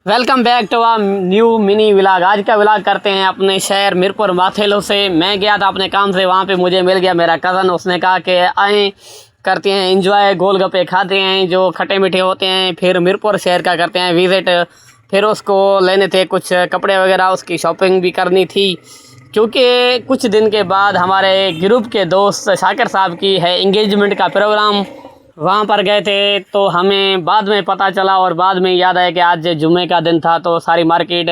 Welcome back to a new mini vlog. आज का vlog करते हैं अपने शहर मीरपुर माथेलो से। मैं गया था अपने काम से, वहाँ पे मुझे मिल गया मेरा कज़न। उसने कहा कि आएँ करते हैं एंजॉय, गोलगप्पे खाते हैं जो खट्टे मीठे होते हैं, फिर मीरपुर शहर का करते हैं विज़िट। फिर उसको लेने थे कुछ कपड़े वगैरह, उसकी शॉपिंग भी करनी थी क्योंकि कुछ दिन के बाद हमारे ग्रुप के दोस्त शाकिर साहब की है इंगेजमेंट का प्रोग्राम। वहाँ पर गए थे तो हमें बाद में पता चला और बाद में याद आया कि आज जुम्मे का दिन था, तो सारी मार्केट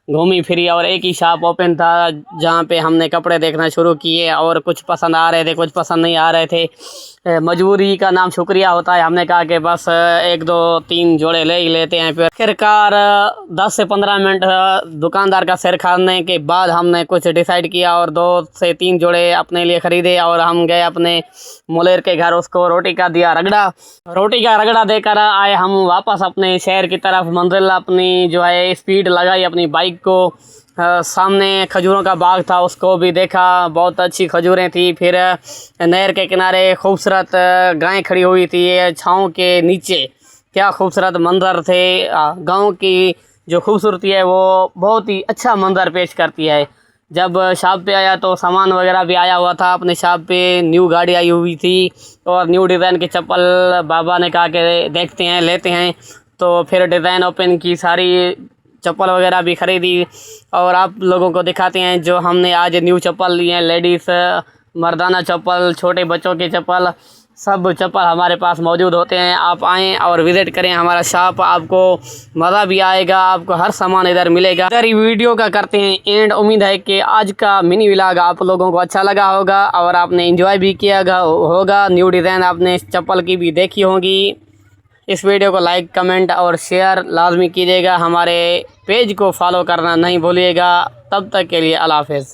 घूमी फिरी और एक ही शॉप ओपन था जहाँ पे हमने कपड़े देखना शुरू किए और कुछ पसंद आ रहे थे, कुछ पसंद नहीं आ रहे थे। मजबूरी का नाम शुक्रिया होता है। हमने कहा कि बस एक दो तीन जोड़े ले ही लेते हैं। फिर आखिरकार 10 से 15 मिनट दुकानदार का सिर खाने के बाद हमने कुछ डिसाइड किया और 2 से 3 जोड़े अपने लिए ख़रीदे और हम गए अपने मुलेर के घर। उसको रोटी का दिया रगड़ा, रोटी का रगड़ा देकर आए हम वापस अपने शहर की तरफ। मंजिल अपनी जो है स्पीड लगाई अपनी बाइक को। सामने खजूरों का बाग था, उसको भी देखा, बहुत अच्छी खजूरें थी। फिर नहर के किनारे खूबसूरत गायें खड़ी हुई थी छाँव के नीचे। क्या खूबसूरत मंजर थे। गाँव की जो खूबसूरती है वो बहुत ही अच्छा मंजर पेश करती है। जब शॉप पे आया तो सामान वगैरह भी आया हुआ था। अपने शॉप पे न्यू गाड़ी आई हुई थी और न्यू डिज़ाइन की चप्पल बाबा ने कहा कि देखते हैं लेते हैं, तो फिर डिज़ाइन ओपन की, सारी चप्पल वगैरह भी ख़रीदी और आप लोगों को दिखाते हैं जो हमने आज न्यू चप्पल ली हैं। लेडीज़ मर्दाना चप्पल, छोटे बच्चों की चप्पल, सब चप्पल हमारे पास मौजूद होते हैं। आप आएँ और विज़िट करें हमारा शॉप, आपको मज़ा भी आएगा, आपको हर सामान इधर मिलेगा। इधर ही वीडियो का करते हैं एंड। उम्मीद है कि आज का मिनी व्लॉग आप लोगों को अच्छा लगा होगा और आपने एंजॉय भी किया होगा। न्यू डिज़ाइन आपने चप्पल की भी देखी होगी। इस वीडियो को लाइक, कमेंट और शेयर लाजमी कीजिएगा। हमारे पेज को फॉलो करना नहीं भूलिएगा। तब तक के लिए अल्लाह हाफ़िज़।